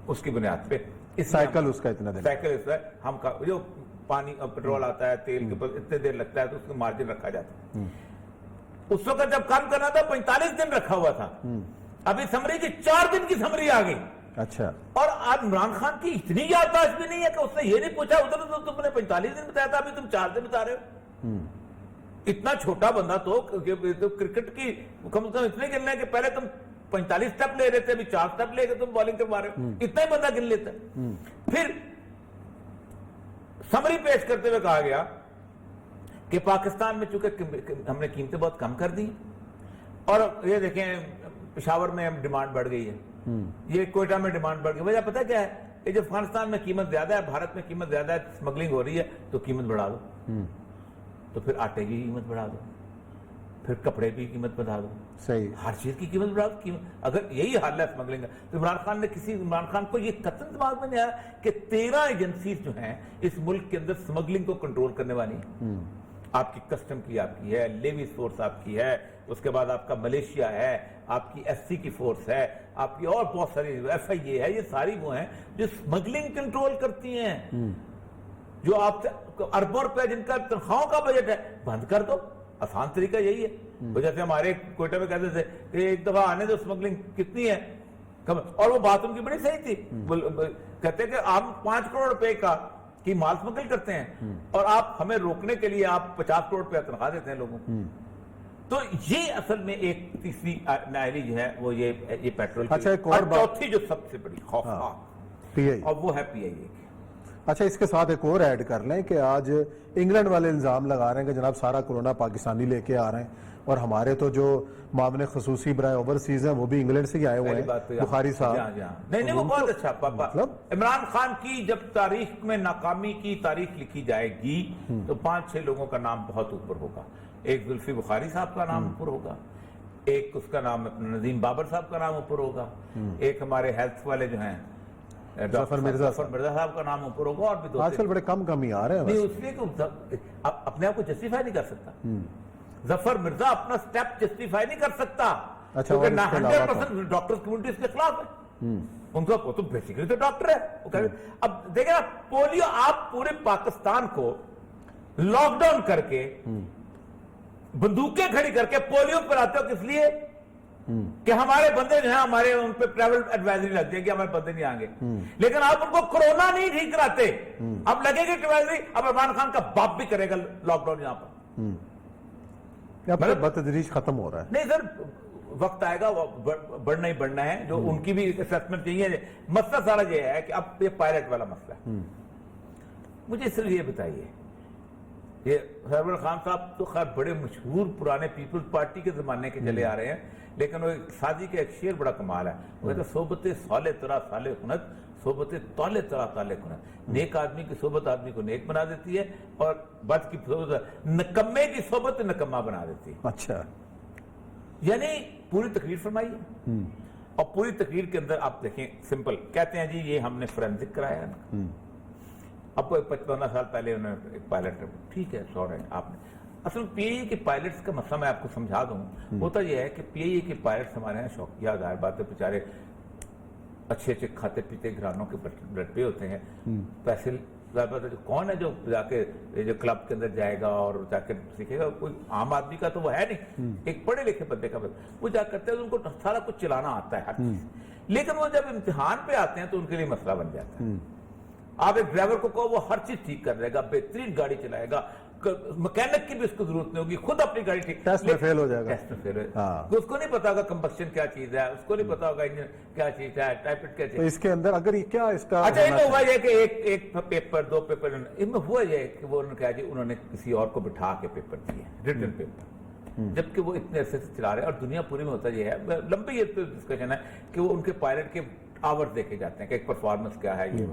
اس کی بنیاد پہ سائیکل اس کا اتنا دن، سائیکل اس کا ہم کا جو پانی اور پیٹرول آتا ہے تیل کے اوپر اتنے دیر لگتا ہے تو اس کا مارجن رکھا جاتا ہے. اس وقت جب کم کرنا تھا 45 دن رکھا ہوا تھا. ابھی سمری کی 4 دن کی سمری آ گئی. اچھا. اور آج عمران خان کی اتنی یادداشت بھی نہیں ہے کہ اس نے یہ نہیں پوچھا ادھر تو تم نے 45 دن بتایا تھا، ابھی تم 4 دن بتا رہے ہو. اتنا چھوٹا بندہ تو کرکٹ کی کم از کم اتنے گننا ہے کہ پہلے تم 45 سٹیپ لے رہے تھے، ابھی 4 سٹیپ لے کے تم بالنگ کروا رہے ہو. اتنا ہی بندہ گن لیتا ہے. پھر سمری پیش کرتے ہوئے کہا گیا کہ پاکستان میں چونکہ ہم نے قیمتیں بہت کم کر دی، اور یہ دیکھیں پشاور میں ڈیمانڈ بڑھ گئی ہے، یہ کوئٹہ میں ڈیمانڈ بڑھ گئی. وجہ پتہ کیا ہے؟ یہ جو افغانستان میں قیمت زیادہ ہے، بھارت میں قیمت زیادہ ہے، اسمگلنگ ہو رہی ہے، تو قیمت بڑھا دو. تو پھر آٹے کی قیمت بڑھا دو، پھر کپڑے کی قیمت بڑھا دو، صحیح، ہر چیز کی قیمت بڑھا دو. اگر یہی حال ہے اسمگلنگ کا، تو عمران خان کو یہ قطعاً دماغ میں نہیں آیا کہ 13 ایجنسیز جو ہیں اس ملک کے اندر اسمگلنگ کو کنٹرول کرنے والی ہیں. آپ کی کسٹم کی آپ کی ہے، لیویز فورس آپ کی ہے، اس کے بعد آپ کا ملیشیا ہے، آپ کی ایس سی کی فورس ہے، آپ کی اور بہت ساری ایف آئی اے ہے. یہ ساری وہ ہیں جو اسمگلنگ کنٹرول کرتی ہیں، جو آپ سے اربوں روپے جن کا تنخواہوں کا بجٹ ہے بند کر دو. آسان طریقہ یہی ہے. جیسے ہمارے کوئٹہ میں کہتے تھے کہ ایک دفعہ آنے دو اسمگلنگ کتنی ہے، اور وہ بات ان کی بڑی صحیح تھی. کہتے کہ آپ 5 کروڑ روپے کا کی مال اسمگل کرتے ہیں اور آپ ہمیں روکنے کے لیے آپ 50 کروڑ روپے تنخواہ دیتے ہیں لوگوں کو. تو یہ اصل میں ایک تیسری نااہلی جو ہے وہ یہ پیٹرول کی، اچھا، ایک اور بات، چوتھی جو سب سے بڑی خوفناک پی آئی، اور وہ ہے پی آئی اے کی۔ اچھا اس کے ساتھ ایک اور ایڈ کر لیں کہ آج انگلینڈ والے الزام لگا رہے ہیں کہ جناب سارا کورونا پاکستانی لے کے آ رہے ہیں، اور ہمارے تو جو معاون خصوصی برائے اوورسیز ہیں وہ بھی انگلینڈ سے ہی آئے ہوئے ہیں، بخاری صاحب۔ نہیں وہ بہت اچھا پاپا، عمران خان کی جب تاریخ میں ناکامی کی تاریخ لکھی جائے گی تو 5-6 لوگوں کا نام بہت اوپر ہوگا۔ ایک زلفی بخاری صاحب کا نام اوپر ہوگا، ایک اس کا نام ندیم بابر صاحب کا نام اوپر ہوگا، ایک ہمارے ہیلتھ والے جو ہیں ظفر مرزا صاحب کا نام اوپر ہوگا، اور بھی دو آج کل بڑے کم ہی آ رہے ہیں۔ نہیں، اس لیے کہ اپنے آپ کو جسٹیفائی نہیں کر سکتا ظفر مرزا، اپنا سٹیپ جسٹیفائی نہیں کر سکتا کیونکہ 100% ڈاکٹر کمیونٹی اس کے خلاف ہے، ان کا تو بیسیکلی تو ڈاکٹر ہے۔ اب دیکھیں نا، پولیو آپ پورے پاکستان کو لاک ڈاؤن کر کے بندوقیں کھڑی کر کے پولیو پلاتے ہو، کس لیے؟ کہ ہمارے بندے جو ہیں، ہمارے ان پہ ٹریول ایڈوائزری لگ جائے گی، ہمارے بندے نہیں آئیں گے، لیکن آپ ان کو کورونا نہیں ٹھیک کراتے، اب لگے گی ایڈوائزری، اب عمران خان کا باپ بھی کرے گا لاک ڈاؤن یہاں پر، بتدریج ختم ہو رہا ہے۔ نہیں سر، وقت آئے گا، بڑھنا ہی بڑھنا ہے، جو ان کی بھی اسیسمنٹ چاہیے۔ مسئلہ سارا یہ ہے کہ اب یہ پائلٹ والا مسئلہ ہے، مجھے صرف یہ بتائیے، یہ سرور خان صاحب تو خیر بڑے مشہور پرانے پیپلز پارٹی کے زمانے کے چلے آ رہے ہیں، لیکن وہ سادی کا ایک شعر بڑا کمال ہے، وہ کہتا ہے صحبت صالح ترا صالح کنت، صحبت طالح ترا طالح کنت۔ نیک آدمی کی صحبت آدمی کو نیک بنا دیتی ہے، اور بد کی صحبت، نکمے کی صحبت نکما بنا دیتی ہے۔ اچھا، یعنی پوری تقریر فرمائی ہے، اور پوری تقریر کے اندر آپ دیکھیں سمپل کہتے ہیں جی یہ ہم نے فورینسک کرایا ہے، اب 15 سال پہلے انہوں نے ایک پائلٹ، ٹھیک ہے سوری آپ نے، اصل پی آئی اے کے پائلٹس کا مسئلہ میں آپ کو سمجھا دوں، ہوتا یہ ہے کہ پی آئی اے کے پائلٹس ہمارے یہاں شوقیہ، ظاہر بات ہے بیچارے اچھے کھاتے پیتے گھرانوں کے بلڈ پہ ہوتے ہیں، پیسے ظاہر بات ہے، کون ہے جو جا کے جو کلب کے اندر جائے گا اور جا کے سیکھے گا؟ کوئی عام آدمی کا تو وہ ہے نہیں، ایک پڑھے لکھے بندے کا وہ جا کرتے ہیں، ان کو سارا کچھ چلانا آتا ہے ہر چیز، لیکن وہ جب امتحان پہ آتے ہیں تو ان کے لیے مسئلہ بن جاتا ہے۔ آپ ایک ڈرائیور کو کہو وہ ہر چیز ٹھیک کر دے گا، بہترین گاڑی چلائے گا، مکینک کی بھی اس کو ضرورت نہیں ہوگی، خود اپنی گاڑی ٹھیک، ٹیسٹ میں فیل ہو جائے گا، ٹیسٹ میں فیل ہو، اس کو نہیں پتا ہوگا کمبکشن کیا چیز ہے، اس کو نہیں پتا ہوگا انجن کیا چیز ہے، ٹائپٹ کیا چیز ہے۔ تو اس کے اندر اگر یہ کیا اس کا اچھا، ان میں ہوا یہ کہ ایک پیپر 2 پیپر، ان میں ہوا یہ کہ وہ انہوں نے کہا جی انہوں نے کسی اور کو بٹھا کے پیپر دیے، ریٹن پیپر، جبکہ وہ اتنے عرصے سے چلا رہے ہیں، اور دنیا پوری میں ہوتا یہ ہے، لمبی یہ ڈسکشن ہے کہ وہ ان کے پائلٹ کے آورز دیکھے جاتے ہیں کہ ایک پرفارمنس کیا ہے یہ۔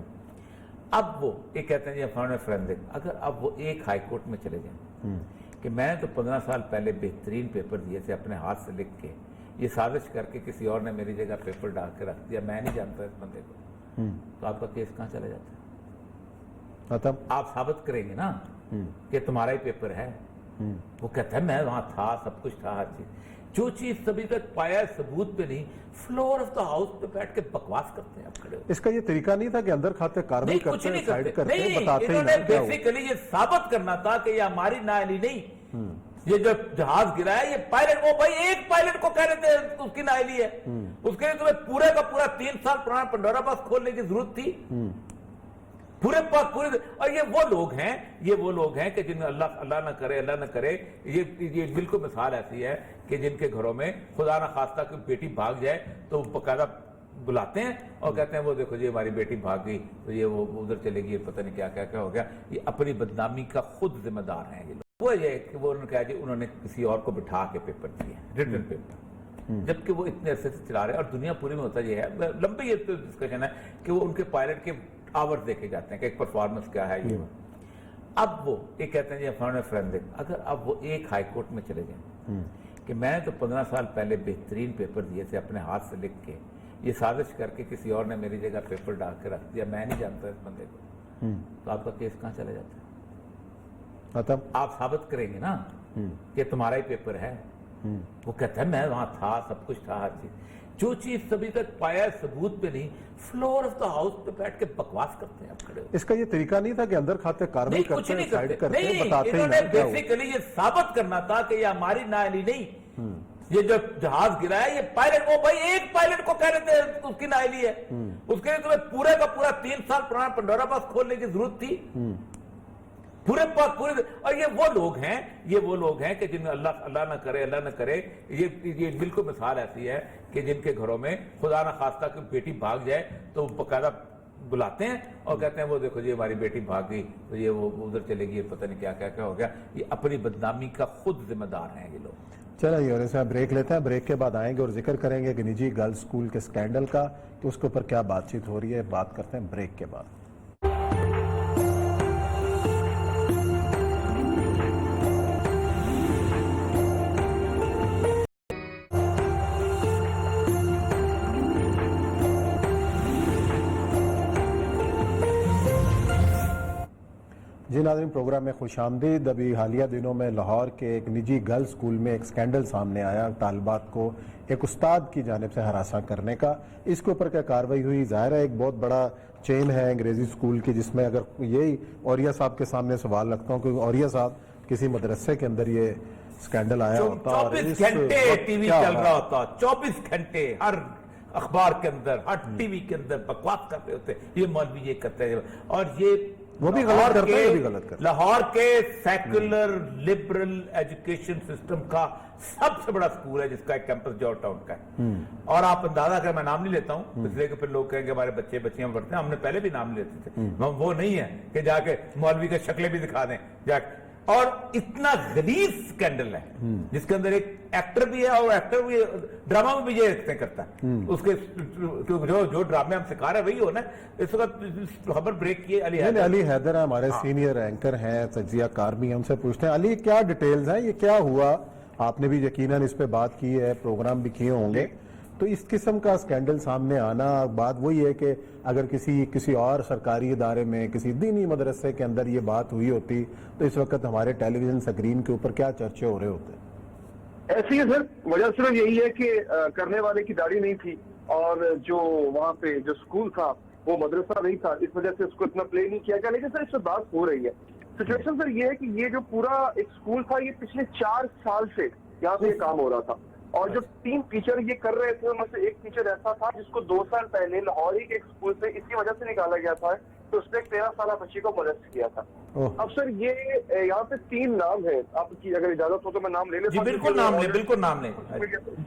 اب وہ یہ کہتے ہیں جی فورینسک، اگر اب وہ ایک ہائی کورٹ میں چلے جائیں کہ میں نے تو 15 سال پہلے بہترین پیپر دیے تھے اپنے ہاتھ سے لکھ کے، یہ سازش کر کے کسی اور نے میری جگہ پیپر ڈال کے رکھ دیا، میں نہیں جانتا اس بندے کو، تو آپ کا کیس کہاں چلا جاتا ہے؟ آپ ثابت کریں گے نا کہ تمہارا ہی پیپر ہے، وہ کہتا ہے میں وہاں تھا، سب کچھ تھا، ہر چیز، جو چیز سبھی تک پایا ثبوت پہ نہیں، فلور آف دا ہاؤس پہ بیٹھ کے بکواس کرتے ہیں آپ کھڑے ہو۔ اس کا یہ طریقہ نہیں تھا کہ اندر کھاتے کاروائی کرتے ہیں، سائیڈ کرتے ہیں، نہیں، بتاتے انہوں ہی نے نہیں کیا ہوا۔ بیسیکلی یہ ثابت کرنا تھا کہ یہ ہماری نااہلی نہیں، یہ جو جہاز گرا ہے یہ پائلٹ، وہ بھائی ایک پائلٹ کو کہہ رہے تھے اس کی نااہلی ہے، اس کے لیے تمہیں پورے کا پورا 3 سال پرانا پنڈورا باکس کھولنے کی ضرورت تھی؟ پورے اور یہ وہ لوگ ہیں کہ جن اللہ نہ کرے یہ بالکل مثال ایسی ہے کہ جن کے گھروں میں خدا نہ خواستہ کوئی بیٹی بھاگ جائے تو باقاعدہ بلاتے ہیں اور کہتے ہیں وہ دیکھو جی ہماری بیٹی بھاگ گئی تو یہ وہ ادھر چلے گی، پتہ نہیں کیا کیا ہو گیا، یہ اپنی بدنامی کا خود ذمہ دار ہیں یہ لوگ۔ وہ یہ کہ وہ انہوں نے کہا جی انہوں نے کسی اور کو بٹھا کے پیپر دیے، ریٹن پیپر، جبکہ وہ اتنے عرصے سے چلا رہے ہیں، اور دنیا پوری میں ہوتا یہ ہے، لمبی یہ ڈسکشن ہے کہ وہ ان کے پائلٹ کے آورز دیکھے جاتے ہیں کہ ایک پرفارمنس کیا ہے یہ۔ اب وہ یہ کہتے ہیں جی فورینسک، اگر اب وہ ایک ہائی کورٹ میں چلے جائیں کہ میں نے تو 15 سال پہلے بہترین پیپر دیے تھے اپنے ہاتھ سے لکھ کے، یہ سازش کر کے کسی اور نے میری جگہ پیپر ڈال کے رکھ دیا، میں نہیں جانتا اس بندے کو، تو آپ کا کیس کہاں چلا جاتا ہے؟ آپ ثابت کریں گے نا کہ تمہارا ہی پیپر ہے، وہ کہتا ہے میں وہاں تھا، سب کچھ تھا، ہر چیز، جو چیز سبھی تک پایا ثبوت پہ نہیں، فلور آف دا ہاؤس پہ بیٹھ کے بکواس کرتے ہیں آپ کھڑے ہو۔ اس کا یہ طریقہ نہیں تھا کہ اندر کھاتے کاروائی کرتے ہیں، سائیڈ کرتے ہیں، بتاتے ہی انہوں نے نہیں کیا ہوا۔ بیسیکلی یہ ثابت کرنا تھا کہ یہ ہماری نااہلی نہیں، یہ جو جہاز گرا ہے یہ پائلٹ، وہ بھائی ایک پائلٹ کو کہہ رہے تھے اس کی نااہلی ہے، اس کے لیے تمہیں پورے کا پورا 3 سال پرانا پنڈورا باکس کھولنے کی ضرورت تھی؟ پورے اور یہ وہ لوگ ہیں کہ جن اللہ نہ کرے یہ بالکل مثال ایسی ہے کہ جن کے گھروں میں خدا نہ خواستہ کہ بیٹی بھاگ جائے تو وہ باقاعدہ بلاتے ہیں اور کہتے ہیں وہ دیکھو جی ہماری بیٹی بھاگ گئی تو یہ وہ ادھر چلے گی، پتہ نہیں کیا کیا ہو گیا. یہ اپنی بدنامی کا خود ذمہ دار ہیں یہ لوگ. چلیں اور اسے بریک لیتے ہیں، بریک کے بعد آئیں گے اور ذکر کریں گے کہ نجی گرلز اسکول کے سکینڈل کا کہ اس کے اوپر کیا بات چیت ہو رہی ہے. بات کرتے ہیں بریک کے بعد. جی ناظرین، پروگرام میں خوش آمدید. ابھی حالیہ دنوں میں لاہور کے ایک نجی گرلز اسکول میں ایک سکینڈل سامنے آیا، طالبات کو ایک استاد کی جانب سے ہراساں کرنے کا. اس کے اوپر کیا کارروائی ہوئی؟ ظاہر ہے ایک بہت بڑا چین ہے انگریزی اسکول کی، جس میں اگر یہی اوریہ صاحب کے سامنے سوال رکھتا ہوں کہ اوریہ صاحب کسی مدرسے کے اندر یہ سکینڈل آیا ہوتا اور 24 گھنٹے ٹی وی چل رہا ہوتا، 24 گھنٹے ہر اخبار کے اندر ہر ٹی وی کے اندر بکواس کرتے ہوتے یہ مولوی یہ کرتے ہیں. اور یہ وہ بھی غلط کرتے ہیں، یہ بھی غلط کرتے ہیں. لاہور کے سیکولر لبرل ایجوکیشن سسٹم کا سب سے بڑا اسکول ہے جس کا ایک کیمپس جارج ٹاؤن کا ہے. اور آپ اندازہ کریں، میں نام نہیں لیتا ہوں اس لیے کہ پھر لوگ کہیں گے ہمارے بچے بچیاں پڑھتے ہیں، ہم نے پہلے بھی نام لیتے تھے. وہ نہیں ہے کہ جا کے مولوی کے شکلیں بھی دکھا دیں جا کے. اور اتنا غلیظ سکینڈل ہے جس کے اندر ایک ایکٹر بھی ہے اور ایکٹر بھی ڈرامہ میں بھی یہ ایکٹنگ کرتا ہے. اس کے جو ڈرامے ہم سکھا رہے ہیں وہی ہونا ہے. اس وقت خبر بریک کیے علی حیدر ہیں، ہمارے سینئر اینکر ہیں، تجزیہ کار بھی ہیں، ان سے پوچھتے ہیں علی کیا ڈیٹیلز ہیں، یہ کیا ہوا؟ آپ نے بھی یقیناً اس پہ بات کی ہے، پروگرام بھی کیے ہوں گے. تو اس قسم کا سکینڈل سامنے آنا، بات وہی ہے کہ اگر کسی اور سرکاری ادارے میں کسی دینی مدرسے کے اندر یہ بات ہوئی ہوتی تو اس وقت ہمارے ٹیلی ویژن سکرین کے اوپر کیا چرچے ہو رہے ہوتے؟ ایسی ہے سر، وجہ صرف یہی ہے کہ کرنے والے کی داڑھی نہیں تھی اور جو وہاں پہ جو اسکول تھا وہ مدرسہ نہیں تھا، اس وجہ سے اس کو اتنا پلے نہیں کیا گیا. لیکن سر اس سے بات ہو رہی ہے. سچویشن سر یہ ہے کہ یہ جو پورا ایک اسکول تھا یہ پچھلے 4 سال سے یہاں پہ یہ کام ہو رہا تھا. اور جو 3 ٹیچر یہ کر رہے تھے ان میں سے ایک ٹیچر ایسا تھا جس کو 2 سال پہلے لاہور ہی کے ایک اسکول سے اسی وجہ سے نکالا گیا تھا تو اس نے ایک 13 سالہ بچی کو مولسٹ کیا تھا. اب سر یہ یہاں پہ 3 نام ہیں، آپ کی اگر اجازت ہو تو میں نام لے لیتا ہوں. بالکل نام لیں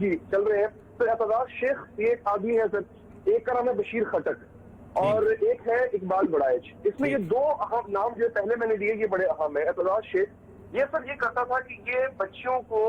جی چل رہے ہیں. تو اعتزاز شیخ یہ ایک آدمی ہے سر، ایک کا نام ہے بشیر خٹک اور ایک ہے اقبال بڑائچ. اس میں یہ 2 اہم نام جو پہلے میں نے دیے یہ بڑے اہم ہیں. اعتزاز شیخ یہ سر یہ کرتا تھا کہ یہ بچیوں کو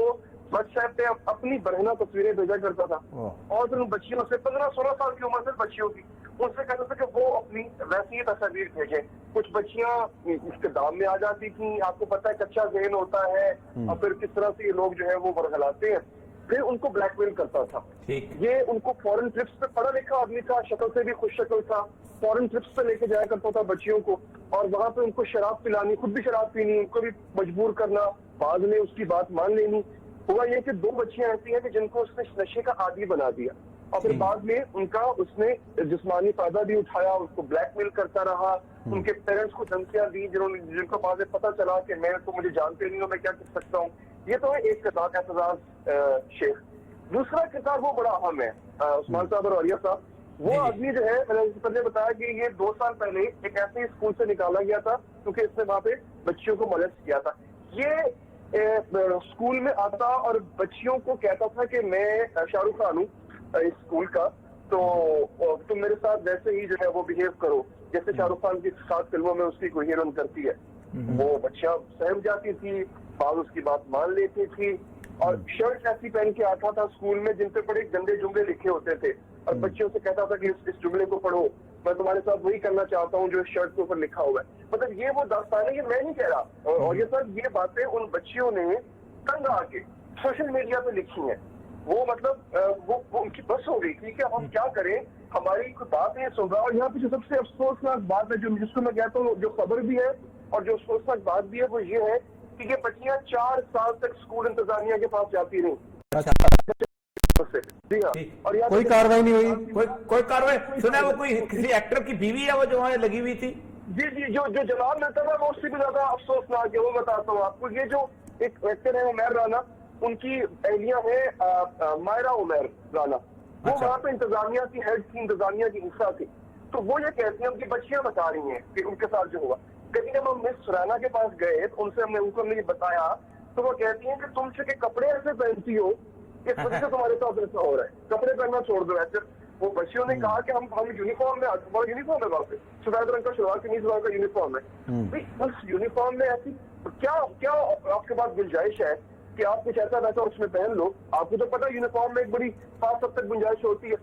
واٹس ایپ پہ اپنی برہنہ تصویریں بھیجا کرتا تھا اور پھر ان بچیوں سے 15-16 سال کی عمر سے بچیوں کی ان سے کہتا تھا کہ وہ اپنی ویسی ہی تصاویر بھیجیں. کچھ بچیاں اس کے دام میں آ جاتی تھیں. آپ کو پتا ہے کچا ذہن ہوتا ہے اور پھر کس طرح سے یہ لوگ جو ہے وہ برگلاتے ہیں. پھر ان کو بلیک میل کرتا تھا. یہ ان کو فورن ٹرپس پہ پڑھا لکھا آدمی تھا، شکل سے بھی خوش شکل تھا. فورن ٹرپس پہ لے کے جایا کرتا تھا بچیوں کو اور وہاں پہ ان کو شراب پلانی، خود بھی شراب پینی، ان کو بھی مجبور کرنا، بعد میں اس کی بات مان لینی. ہوا یہ کہ 2 بچیاں ایسی ہیں کہ جن کو اس نے نشے کا عادی بنا دیا اور پھر بعد میں ان کا اس نے جسمانی فائدہ بھی اٹھایا، اس کو بلیک میل کرتا رہا. ان کے پیرنٹس کو دھمکیاں دی جن کو بعد میں پتہ چلا کہ میں تو مجھے جانتے نہیں ہوں، میں کیا کر سکتا ہوں. یہ تو ہے ایک کردار اعتزاز شیخ. دوسرا کردار وہ بڑا اہم ہے عثمان صاحب اور اوریہ صاحب. وہ آدمی جو ہے میں نے پہلے بتایا کہ یہ 2 سال پہلے ایک ایسے اسکول سے نکالا گیا تھا کیونکہ اس نے وہاں پہ بچیوں کو مولسٹ کیا تھا. یہ اسکول میں آتا اور بچیوں کو کہتا تھا کہ میں شاہ رخ خان ہوں اس اسکول کا، تو تم میرے ساتھ ویسے ہی جو ہے وہ بہیو کرو جیسے شاہ رخ خان کی 7 فلموں میں اس کی کوئی ہیروئن کرتی ہے. وہ بچیاں سہم جاتی تھی، بعض اس کی بات مان لیتی تھی اور شرٹ ایسی پہن کے آتا تھا اسکول میں جن پہ بڑے گندے جملے لکھے ہوتے تھے اور بچوں سے کہتا تھا کہ اس جملے کو پڑھو، میں تمہارے ساتھ وہی کرنا چاہتا ہوں جو اس شرٹ کے اوپر لکھا ہوا ہے. مطلب یہ وہ داستان ہے، یہ میں نہیں کہہ رہا. اور یہ سر یہ باتیں ان بچیوں نے تنگ آ کے سوشل میڈیا پہ لکھی ہیں. وہ مطلب وہ ان کی بس ہو گئی تھی کہ ہم کیا کریں، ہماری کوئی بات نہیں سن رہا. اور یہاں پہ جو سب سے افسوسناک بات ہے جس کو میں کہتا ہوں جو خبر بھی ہے اور جو افسوسناک بات بھی ہے وہ یہ ہے کہ یہ بچیاں 4 سال تک اسکول انتظامیہ کے پاس جاتی رہیں. کوئی کاروائی نہیں ہوئی. کوئی کاروائی سنا وہ کوئی کسی ایکٹر کی بیوی ہے وہ جو وہاں لگی ہوئی تھی. جی جو جواب ملتا تھا وہ اس سے بھی زیادہ افسوسناک ہے. وہ بتاتا ہوں آپ کو. یہ جو ایک ایکٹر ہے عمیر رانا، ان کی اہلیہ ہے مائرہ عمیر رانا، وہ وہاں پہ انتظامیہ کی ہیڈ تھی، انتظامیہ کی حصہ تھی. تو وہ یہ کہتی ہیں ان کی بچیاں بتا رہی ہیں کہ ان کے ساتھ جو ہوا کبھی جب ہم مس سرانا کے پاس گئے تو ان سے یہ بتایا تو وہ کہتی ہیں کہ تم سے کپڑے ایسے پہنتی ہو اس وجہ سے تمہارے ساتھ ایسا ہو رہا ہے, کپڑے پہننا چھوڑ دو ایسے. وہ بچیوں نے کہا کہ ہم یونیفارم میں ہمارا یونیفارم ہے وہاں پہ سفید رنگ کا شلوار قمیض رنگ کا یونیفارم ہے. اس یونیفارم میں ایسی کیا آپ کے پاس گنجائش ہے کہ آپ کچھ ایسا ویسا اس میں پہن لو؟ آپ کو تو پتا یونیفارم میں ایک بڑی 5 حد تک گنجائش ہوتی ہے.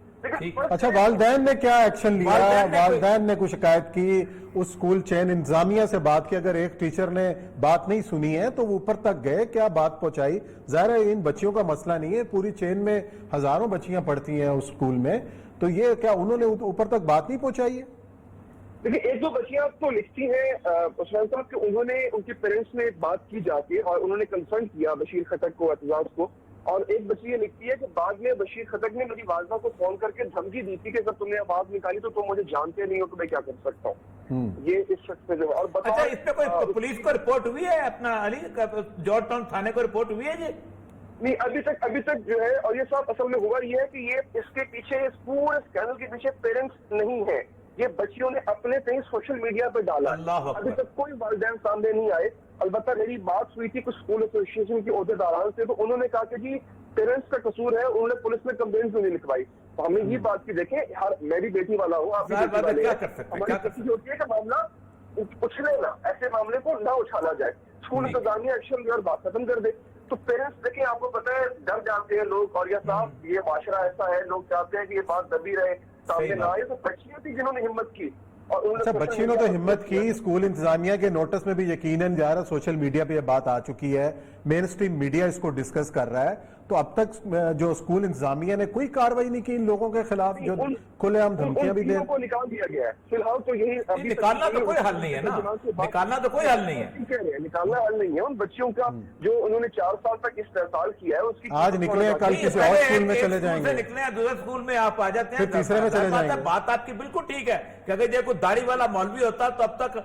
اچھا, والدین نے کیا ایکشن لیا؟ والدین نے کوئی شکایت کی اس اسکول چین انتظامیہ سے بات کی؟ اگر ایک ٹیچر نے بات نہیں سنی ہے تو وہ اوپر تک گئے, کیا بات پہنچائی؟ ظاہر ہے ان بچیوں کا مسئلہ نہیں ہے, پوری چین میں ہزاروں بچیاں پڑھتی ہیں اس اسکول میں, تو یہ کیا انہوں نے اوپر تک بات نہیں پہنچائی ہے؟ دیکھیے, ایک دو بچیاں تو لکھتی ہیں عثمان صاحب کہ انہوں نے ان کے پیرنٹس نے بات کی جا کے اور انہوں نے کنسرن کیا بشیر خٹک کو, اعتزاز کو, اور ایک بچی یہ لکھتی ہے کہ بعد میں بشیر خٹک نے میری والدہ کو فون کر کے دھمکی دی تھی کہ اگر تم نے آواز نکالی تو تم مجھے جانتے نہیں ہو تو میں کیا کر سکتا ہوں. یہ اس شخص پہ جو ہے. اور اچھا, اس پہ کوئی پولیس کو رپورٹ ہوئی ہے اپنا علی جارج ٹاؤن تھانے کو رپورٹ ہوئی ہے جی؟ نہیں, ابھی تک جو ہے, اور یہ سب اصل میں ہوا یہ ہے کہ یہ اس کے پیچھے, اس پورے اسکینڈل کے پیچھے پیرنٹس نہیں ہیں, یہ بچیوں نے اپنے کہیں سوشل میڈیا پہ ڈالا. ابھی تک کوئی والدین سامنے نہیں آئے. البتہ میری بات ہوئی تھی کچھ اسکول ایسوسی ایشن کے عہدیداران سے, تو انہوں نے کہا کہ جی پیرنٹس کا قصور ہے, انہوں نے پولیس میں کمپلین کیوں نہیں لکھوائی. تو ہمیں یہ بات کی, دیکھیں میں بھی بیٹی والا ہوں, آپ بھی بیٹی والے ہیں, ہماری کوشش ہوتی ہے کہ معاملہ اچھلے نہ, ایسے معاملے کو نہ اچھالا جائے, اسکول انتظامیہ ایکشن لے اور بات ختم کر دے. تو پیرنٹس دیکھیں, آپ کو پتا ہے ڈر جاتے ہیں لوگ, اور یہ صاحب یہ معاشرہ ایسا ہے, لوگ چاہتے ہیں کہ یہ بات دبی رہے, سامنے نہ آئے. تو بچیاں تھی جنہوں نے ہمت کی. اچھا, بچیوں نے تو ہمت کی. اسکول انتظامیہ کے نوٹس میں بھی یقیناً جا رہا, سوشل میڈیا پہ یہ بات آ چکی ہے, مین اسٹریم میڈیا اس کو ڈسکس کر رہا ہے, تو اب تک جو اسکول انتظامیہ نے کوئی کارروائی نہیں کی ان لوگوں کے خلاف جو کھلے عام دھمکیاں بھی دیں؟ کو نکال دیا گیا ہے فی الحال. تو یہی نکالنا تو کوئی حل نہیں ہے نا, نکالنا تو کوئی حل نہیں ہے, نکالنا حل نہیں ہے. ان بچیوں کا جو انہوں نے 4 سال تک استحصال کیا ہے اس کی آج نکلے, کل کسی اور اسکول میں چلے جائیں گے, نکلے ہیں دوسرے اسکول میں آپ آ جاتے ہیں, تیسرے میں چلے جائیں گے. بات آپ کی بالکل ٹھیک ہے کہ اگر یہ کوئی داڑھی والا مولوی ہوتا تو اب تک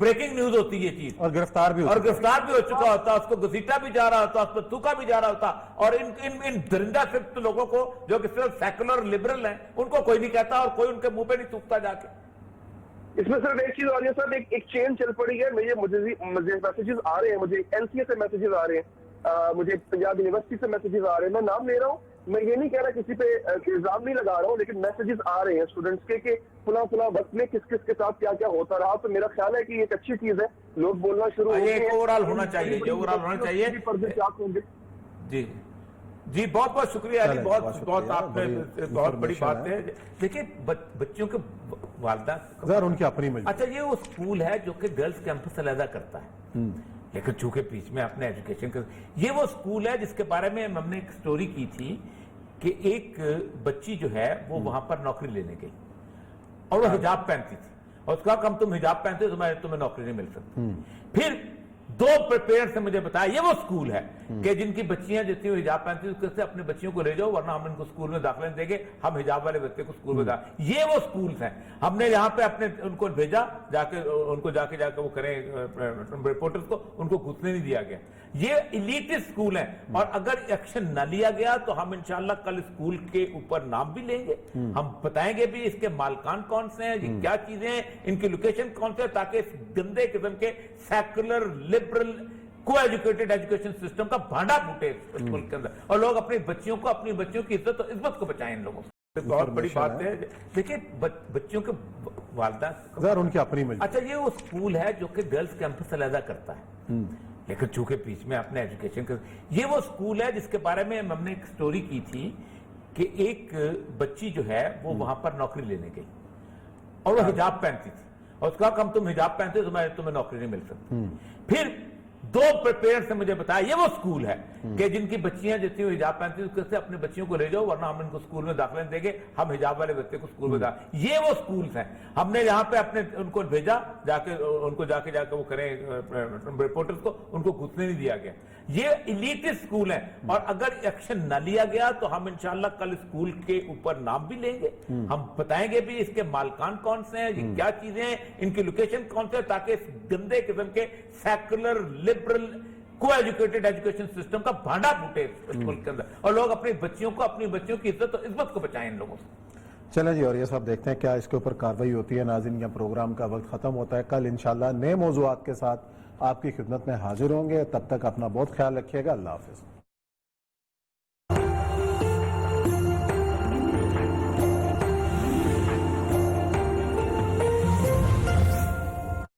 بریکنگ نیوز ہوتی ہے چیز, اور گرفتار بھی ہو چکا ہوتا, اس کو گھسیٹا بھی جا رہا ہوتا, اس پر تھوکا بھی جا رہا ہوتا. اور ان درندہ صرف لوگوں کو جو کہ صرف سیکولر لبرل ہیں ان کو کوئی نہیں کہتا اور کوئی ان کے منہ پہ نہیں تھوکتا جا کے. اس میں صرف ایک چیز آ رہی ہے صاحب, ایک چین چل پڑی ہے. مجھے میسیجز آ رہے ہیں, مجھے این سی اے سے میسیجز آ رہے ہیں, مجھے پنجاب یونیورسٹی سے میسیجز آ رہے ہیں. میں نام لے رہا ہوں, میں یہ نہیں کہہ رہا کسی پہ الزام نہیں لگا رہا ہوں, لیکن میسیجز آ رہے ہیں اسٹوڈنٹس کے کہ فلاں وقت میں کس کے ساتھ کیا کیا ہوتا رہا. تو میرا خیال ہے کہ یہ ایک اچھی چیز ہے, لوگ بولنا شروع ہو گئے ہیں. اوور آل ہونا چاہیے, پردے کیا ہوں گے. جی جی, بہت بہت شکریہ علی, بہت آپ نے بہت بڑی بات ہے. دیکھیں بچوں کے والدہ ان کی اپنی مجبوری. اچھا, یہ وہ اسکول ہے جو کہ گرلز کیمپس علیحدہ کرتا ہے, لیکن چونکہ بیچ میں اپنے ایجوکیشن یہ وہ اسکول ہے جس کے بارے میں ہم نے ایک سٹوری کی تھی کہ ایک بچی جو ہے وہ وہاں پر نوکری لینے گئی اور وہ حجاب پہنتی تھی, اور اس کا کم تم حجاب پہنتے ہو تمہیں نوکری نہیں مل سکتی. پھر 2 پیرنٹس نے مجھے بتایا یہ وہ اسکول ہے کہ جن کی بچیاں جتنی وہ حجاب پہنتی ہیں اس سے اپنے بچیوں کو لے جاؤ ورنہ ہم ان کو اسکول میں داخلہ نہیں دیں گے, ہم حجاب والے بچے کو اسکول میں داخل. یہ وہ اسکولز ہیں, ہم نے یہاں پہ اپنے ان کو بھیجا جا کے وہ کریں رپورٹرز کو, ان کو گھسنے نہیں دیا گیا. یہ ایلیٹسٹ اسکول ہیں, اور اگر ایکشن نہ لیا گیا تو ہم انشاءاللہ کل اسکول کے اوپر نام بھی لیں گے, ہم بتائیں گے بھی اس کے مالکان کون سے ہیں, یہ کیا چیزیں ہیں, ان کی لوکیشن کون سے, تاکہ اس گندے قسم کے سیکولر لبرل کو ایجوکیٹڈ ایجوکیشن سسٹم کا بھانڈا پھوٹے اس ملک کے اندر, اور لوگ اپنی بچیوں کی عزت کو بچائیں ان لوگوں سے. بہت بڑی بات ہے. دیکھیں بچیوں کے والدہ ان کی اپنی مجبوری. اچھا, یہ وہ اسکول ہے جو کہ گرلز کیمپس علیحدہ کرتا ہے, لیکن چونکہ بیچ میں اپنے ایجوکیشن یہ وہ اسکول ہے جس کے بارے میں ہم نے ایک سٹوری کی تھی کہ ایک بچی جو ہے وہ وہاں پر نوکری لینے گئی اور وہ حجاب پہنتی تھی, اور اس کا کم تم حجاب پہنتے ہو تمہیں نوکری نہیں مل سکتی. پھر 2 پیرنٹس نے مجھے بتایا یہ وہ اسکول ہے کہ جن کی بچیاں جتنی وہ حجاب پہنتی ہیں اس سے اپنے بچیوں کو لے جاؤ ورنہ ہم ان کو اسکول میں داخلہ نہیں دیں گے, ہم حجاب والے بچے کو اسکول میں داخل. یہ وہ اسکولز ہیں, ہم نے یہاں پہ اپنے ان کو بھیجا جا کے وہ کریں رپورٹرز کو, ان کو گھسنے نہیں دیا گیا. یہ ایلیٹسٹ اسکول ہیں, اور اگر ایکشن نہ لیا گیا تو ہم انشاءاللہ کل اسکول کے اوپر نام بھی لیں گے, ہم بتائیں گے بھی اس کے مالکان کون سے ہیں, یہ کیا چیزیں ہیں, ان کی لوکیشن کون سے, تاکہ اس گندے قسم کے سیکولر لبرل کو ایجوکیٹڈ ایجوکیشن سسٹم کا بھانڈا پھوٹے اس ملک کے اندر, اور لوگ اپنی بچیوں کی عزت کو بچائیں ان لوگوں سے. چلیں جی، اور یہ سب دیکھتے ہیں کیا اس کے اوپر کارروائی ہوتی ہے۔ ناظرین، یہ پروگرام کا وقت ختم ہوتا ہے، کل انشاءاللہ نئے موضوعات کے ساتھ آپ کی خدمت میں حاضر ہوں گے۔ تب تک اپنا بہت خیال رکھیے گا، اللہ حافظ۔